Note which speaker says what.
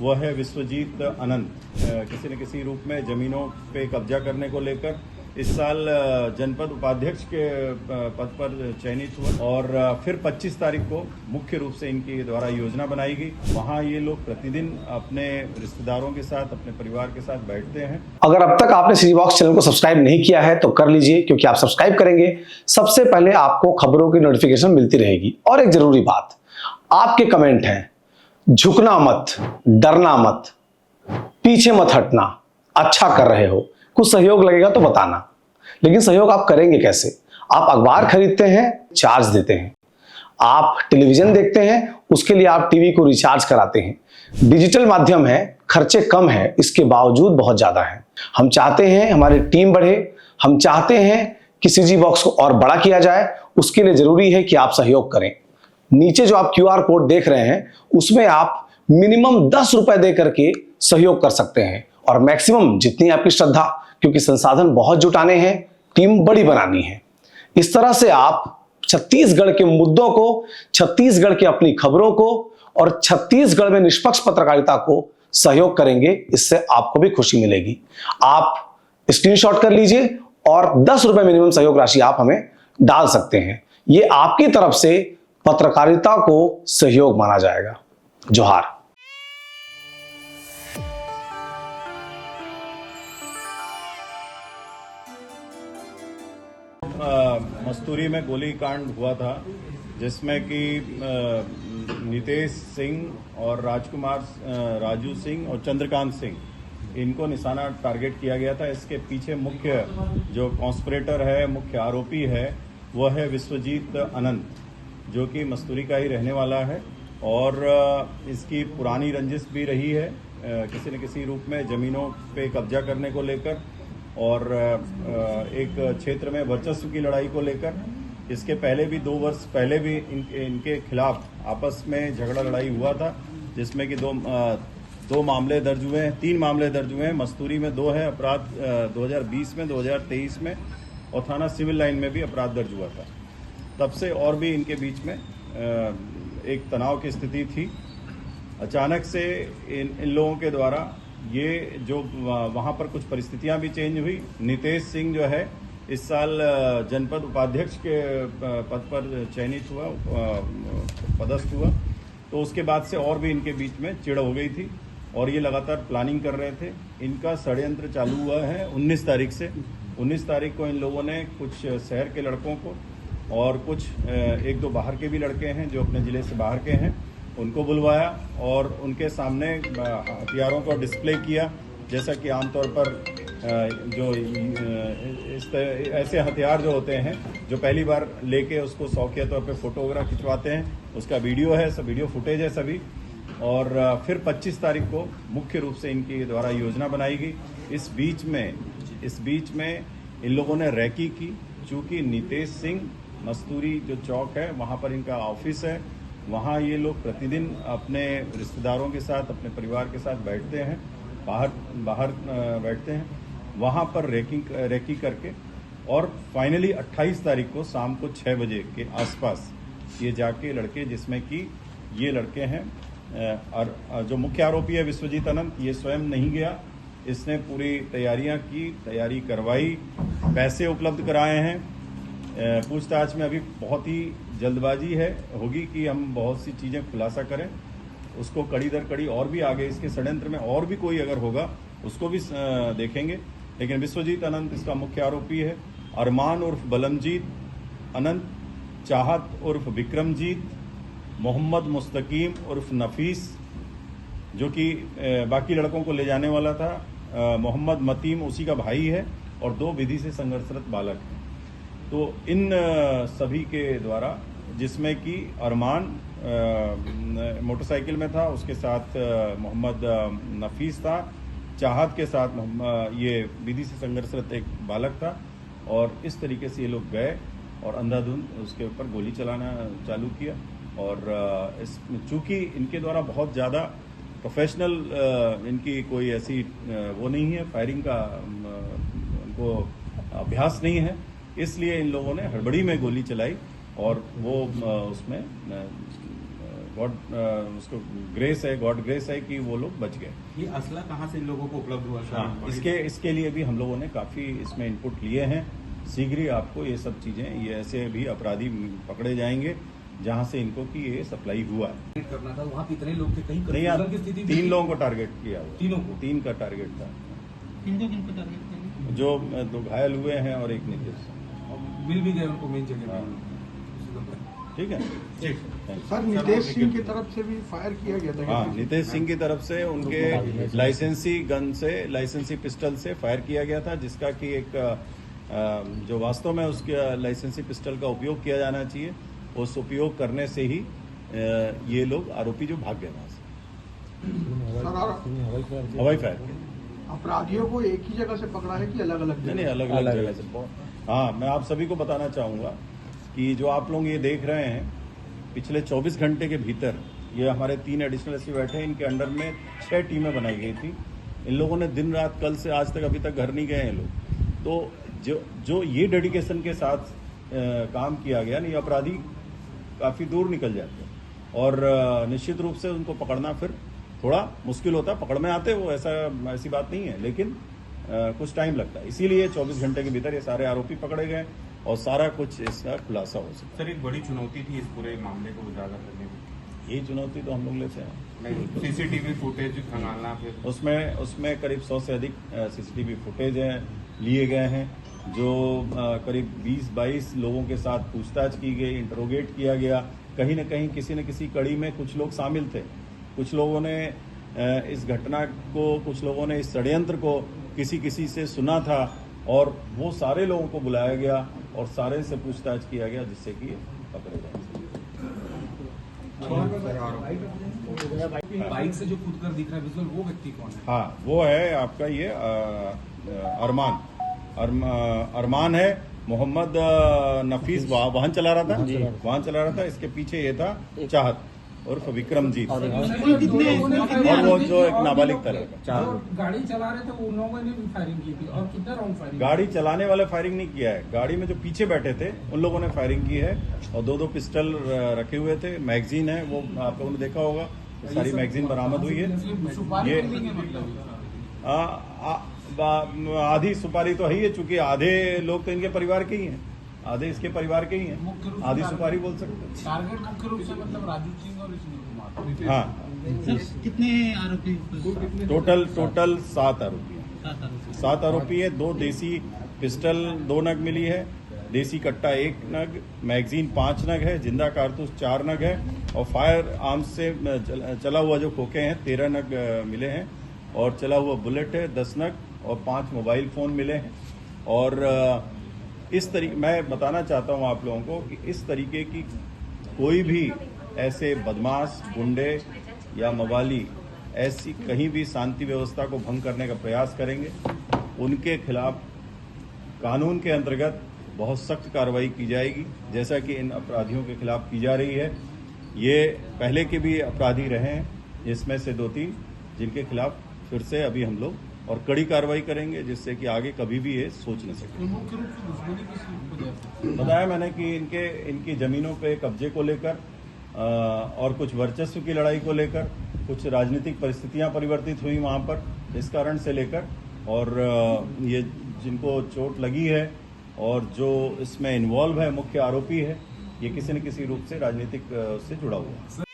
Speaker 1: वो है विश्वजीत अनंत। किसी न किसी रूप में जमीनों पे कब्जा करने को लेकर इस साल जनपद उपाध्यक्ष के पद पर चयनित हुआ और फिर 25 तारीख को मुख्य रूप से इनके द्वारा योजना बनाई गई। वहाँ ये लोग प्रतिदिन अपने रिश्तेदारों के साथ, अपने परिवार के साथ बैठते हैं।
Speaker 2: अगर अब तक आपने सिटी बॉक्स चैनल को सब्सक्राइब नहीं किया है तो कर लीजिए, क्योंकि आप सब्सक्राइब करेंगे सबसे पहले आपको खबरों की नोटिफिकेशन मिलती रहेगी। और एक जरूरी बात, आपके कमेंट हैं, झुकना मत, डरना मत, पीछे मत हटना, अच्छा कर रहे हो, कुछ सहयोग लगेगा तो बताना। लेकिन सहयोग आप करेंगे कैसे? आप अखबार खरीदते हैं, चार्ज देते हैं, आप टेलीविजन देखते हैं, उसके लिए आप टीवी को रिचार्ज कराते हैं। डिजिटल माध्यम है, खर्चे कम है, इसके बावजूद बहुत ज्यादा है। हम चाहते हैं हमारी टीम बढ़े, हम चाहते हैं कि सीजी बॉक्स को और बड़ा किया जाए। उसके लिए जरूरी है कि आप सहयोग करें। नीचे जो आप QR कोड देख रहे हैं, उसमें आप मिनिमम 10 रुपए दे करके सहयोग कर सकते हैं, और मैक्सिमम जितनी आपकी श्रद्धा, क्योंकि संसाधन बहुत जुटाने हैं, टीम बड़ी बनानी है। इस तरह से आप छत्तीसगढ़ के मुद्दों को, छत्तीसगढ़ की अपनी खबरों को और छत्तीसगढ़ में निष्पक्ष पत्रकारिता को सहयोग करेंगे। इससे आपको भी खुशी मिलेगी। आप स्क्रीनशॉट कर लीजिए और 10 रुपए मिनिमम सहयोग राशि आप हमें डाल सकते हैं। ये आपकी तरफ से पत्रकारिता को सहयोग माना जाएगा। जोहार।
Speaker 1: मस्तूरी में गोली कांड हुआ था, जिसमें कि नितेश सिंह और राजू सिंह और चंद्रकांत सिंह, इनको निशाना टारगेट किया गया था। इसके पीछे मुख्य जो कॉन्स्पिरेटर है, मुख्य आरोपी है, वह है विश्वजीत अनंत, जो कि मस्तूरी का ही रहने वाला है और इसकी पुरानी रंजिश भी रही है किसी न किसी रूप में जमीनों पे कब्जा करने को लेकर और एक क्षेत्र में वर्चस्व की लड़ाई को लेकर। इसके पहले भी 2 वर्ष पहले भी इनके खिलाफ आपस में झगड़ा लड़ाई हुआ था, जिसमें कि दो मामले दर्ज हुए हैं, 3 मामले दर्ज हुए हैं। मस्तूरी में 2 है अपराध 2020 में, 2023 में, और थाना सिविल लाइन में भी अपराध दर्ज हुआ था। तब से और भी इनके बीच में एक तनाव की स्थिति थी। अचानक से इन लोगों के द्वारा ये जो वहाँ पर कुछ परिस्थितियां भी चेंज हुई। नितेश सिंह जो है इस साल जनपद उपाध्यक्ष के पद पर चयनित हुआ, पदस्थ हुआ, तो उसके बाद से और भी इनके बीच में चिढ़ हो गई थी और ये लगातार प्लानिंग कर रहे थे। इनका षड्यंत्र चालू हुआ है 19 तारीख से। 19 तारीख को इन लोगों ने कुछ शहर के लड़कों को और कुछ 1-2 बाहर के भी लड़के हैं जो अपने ज़िले से बाहर के हैं, उनको बुलवाया और उनके सामने हथियारों का डिस्प्ले किया। जैसा कि आमतौर पर जो ऐसे हथियार जो होते हैं, जो पहली बार लेके उसको शौकिया तौर पे फोटो वगैरह खिंचवाते हैं, उसका वीडियो है, सब वीडियो फुटेज है सभी। और फिर 25 तारीख को मुख्य रूप से इनके द्वारा योजना बनाई गई। इस बीच में इन लोगों ने रैकी की। चूँकि नितेश सिंह मस्तूरी जो चौक है, वहाँ पर इनका ऑफिस है, वहाँ ये लोग प्रतिदिन अपने रिश्तेदारों के साथ, अपने परिवार के साथ बैठते हैं, बाहर बैठते हैं। वहाँ पर रैकी करके और फाइनली 28 तारीख को शाम को 6 बजे के आसपास ये जाके लड़के, जिसमें कि ये लड़के हैं और जो मुख्य आरोपी है विश्वजीत अनंत, ये स्वयं नहीं गया, इसने पूरी तैयारियां की, तैयारी करवाई, पैसे उपलब्ध कराए हैं। पूछताछ में अभी बहुत ही जल्दबाजी होगी कि हम बहुत सी चीज़ें खुलासा करें, उसको कड़ी दर कड़ी और भी आगे इसके षड्यंत्र में और भी कोई अगर होगा उसको भी देखेंगे। लेकिन विश्वजीत अनंत इसका मुख्य आरोपी है। अरमान उर्फ बलमजीत अनंत, चाहत उर्फ विक्रमजीत, मोहम्मद मुस्तकीम उर्फ नफीस, जो कि बाकी लड़कों को ले जाने वाला था, मोहम्मद मतीम उसी का भाई है, और 2 विधि से संघर्षरत बालक हैं। तो इन सभी के द्वारा, जिसमें कि अरमान मोटरसाइकिल में था, उसके साथ मोहम्मद नफीस था, चाहत के साथ ये विधि से संघर्षरत एक बालक था, और इस तरीके से ये लोग गए और अंधाधुंध उसके ऊपर गोली चलाना चालू किया। और चूँकि इनके द्वारा बहुत ज़्यादा प्रोफेशनल इनकी कोई ऐसी वो नहीं है, फायरिंग का उनको अभ्यास नहीं है, इसलिए इन लोगों ने हड़बड़ी में गोली चलाई और वो उसमें उसको ग्रेस है, गॉड ग्रेस है कि वो लोग बच गए।
Speaker 3: ये असला कहाँ से इन लोगों को उपलब्ध हुआ?
Speaker 1: हाँ, इसके लिए भी हम लोगों ने काफ़ी इसमें इनपुट लिए हैं। शीघ्र ही आपको ये सब चीज़ें, ये ऐसे भी अपराधी पकड़े जाएंगे जहाँ से इनको कि ये सप्लाई हुआ है।
Speaker 3: करना था, वहाँ कितने लोग थे? कहीं
Speaker 1: नहीं यार,
Speaker 3: confusion की स्थिति
Speaker 1: 3 लोगों को टारगेट किया हुआ।
Speaker 3: तीनों को?
Speaker 1: 3 का टारगेट था।
Speaker 4: किन को टारगेट किया?
Speaker 1: जो 2 घायल हुए हैं और 1 नीतीश।
Speaker 3: मिल भी गए उनको मेन जगह
Speaker 1: हाँ।
Speaker 3: पे।
Speaker 1: ठीक है।
Speaker 3: ठीक।
Speaker 5: सर नितेश सिंह की तरफ से भी फायर किया गया था।
Speaker 1: हाँ, नितेश सिंह की तरफ से उनके लाइसेंसी गन से, लाइसेंसी पिस्टल से फायर किया गया था, जिसका कि एक जो वास्तव में उसके लाइसेंसी पिस्टल का उपयोग किया जाना चाहिए, उस उपयोग करने से ही ये लोग आरोपी जो भाग गए वहां से।
Speaker 5: सर और
Speaker 1: हवाई फायर किया।
Speaker 5: अपराधियों को एक ही जगह से पकड़ा है कि अलग अलग?
Speaker 1: नहीं, अलग अलग जगह से। हाँ, मैं आप सभी को बताना चाहूँगा कि जो आप लोग ये देख रहे हैं, पिछले 24 घंटे के भीतर ये हमारे 3 एडिशनल एसपी बैठे हैं, इनके अंडर में 6 टीमें बनाई गई थी। इन लोगों ने दिन रात, कल से आज तक, अभी तक घर नहीं गए हैं लोग। तो जो ये डेडिकेशन के साथ काम किया गया, नहीं, अपराधी काफ़ी दूर निकल जाते हैं और निश्चित रूप से उनको पकड़ना फिर थोड़ा मुश्किल होता है। पकड़ में आते वो, ऐसी बात नहीं है, लेकिन कुछ टाइम लगता है। इसीलिए 24 घंटे के भीतर ये सारे आरोपी पकड़े गए और सारा कुछ इसका खुलासा हो सका।
Speaker 3: सर, एक बड़ी चुनौती थी इस पूरे मामले को उजागर करने में।
Speaker 1: यही चुनौती तो हम लोग लेते हैं।
Speaker 3: नहीं, सीसीटीवी फुटेज खंगालना, फिर
Speaker 1: उसमें करीब 100 से अधिक सीसीटीवी फुटेज हैं, लिए गए हैं, जो करीब 20-22 लोगों के साथ पूछताछ की गई, इंटरोगेट किया गया। कहीं न कहीं किसी न किसी कड़ी में कुछ लोग शामिल थे। कुछ लोगों ने इस घटना को, कुछ लोगों ने इस षड्यंत्र को किसी से सुना था और वो सारे लोगों को बुलाया गया और सारे से पूछताछ किया गया, जिससे कि ये पकड़े गए।
Speaker 3: बाइक से जो कूद कर दिख रहा है विजुअल, वो व्यक्ति कौन है?
Speaker 1: हाँ, वो है आपका ये अरमान है। मोहम्मद नफीस वाहन चला रहा था। इसके पीछे ये था चाहत उर्फ विक्रमजीत, और वो जो एक नाबालिग था लड़का।
Speaker 4: गाड़ी चला रहे थे उन लोगों ने भी फायरिंग की थी। और कितना राउंड फायरिंग?
Speaker 1: गाड़ी चलाने वाले फायरिंग नहीं किया है, गाड़ी में जो पीछे बैठे थे उन लोगों ने फायरिंग की है और 2 पिस्टल रखे हुए थे। मैगजीन है, वो आप लोगों ने देखा होगा, सारी मैगजीन बरामद हुई है। ये आधी सुपारी तो है ही है, चूंकि आधे लोग तो इनके परिवार के ही हैं, आधे इसके परिवार के ही हैं, आधी सुपारी बोल सकते हैं।
Speaker 4: टारगेट मुख्य रूप से मतलब राजू सिंह और सुनील कुमार।
Speaker 1: हाँ,
Speaker 4: कितने आरोपी?
Speaker 1: टोटल 7 आरोपी हैं। 7 आरोपी है। 2 देसी पिस्टल 2 नग मिली है, देसी कट्टा 1 नग, मैगजीन 5 नग है, जिंदा कारतूस 4 नग है और फायर आर्म्स से चला हुआ जो खोखे हैं 13 नग मिले हैं और चला हुआ बुलेट है 10 नग और 5 मोबाइल फोन मिले हैं। और इस तरीके, मैं बताना चाहता हूं आप लोगों को कि इस तरीके की कोई भी ऐसे बदमाश, गुंडे या मवाली ऐसी कहीं भी शांति व्यवस्था को भंग करने का प्रयास करेंगे, उनके खिलाफ कानून के अंतर्गत बहुत सख्त कार्रवाई की जाएगी, जैसा कि इन अपराधियों के खिलाफ की जा रही है। ये पहले के भी अपराधी रहे हैं, इसमें से 2-3 जिनके खिलाफ फिर से अभी हम लोग और कड़ी कार्रवाई करेंगे, जिससे कि आगे कभी भी ये सोच न सके।
Speaker 4: मुख्य रूप से दुश्मनी किस वजह से?
Speaker 1: बताया मैंने कि इनकी जमीनों पे कब्जे को लेकर और कुछ वर्चस्व की लड़ाई को लेकर, कुछ राजनीतिक परिस्थितियां परिवर्तित हुई वहां पर, इस कारण से लेकर, और ये जिनको चोट लगी है और जो इसमें इन्वॉल्व है, मुख्य आरोपी है, ये किसी न किसी रूप से राजनीतिक से जुड़ा हुआ है।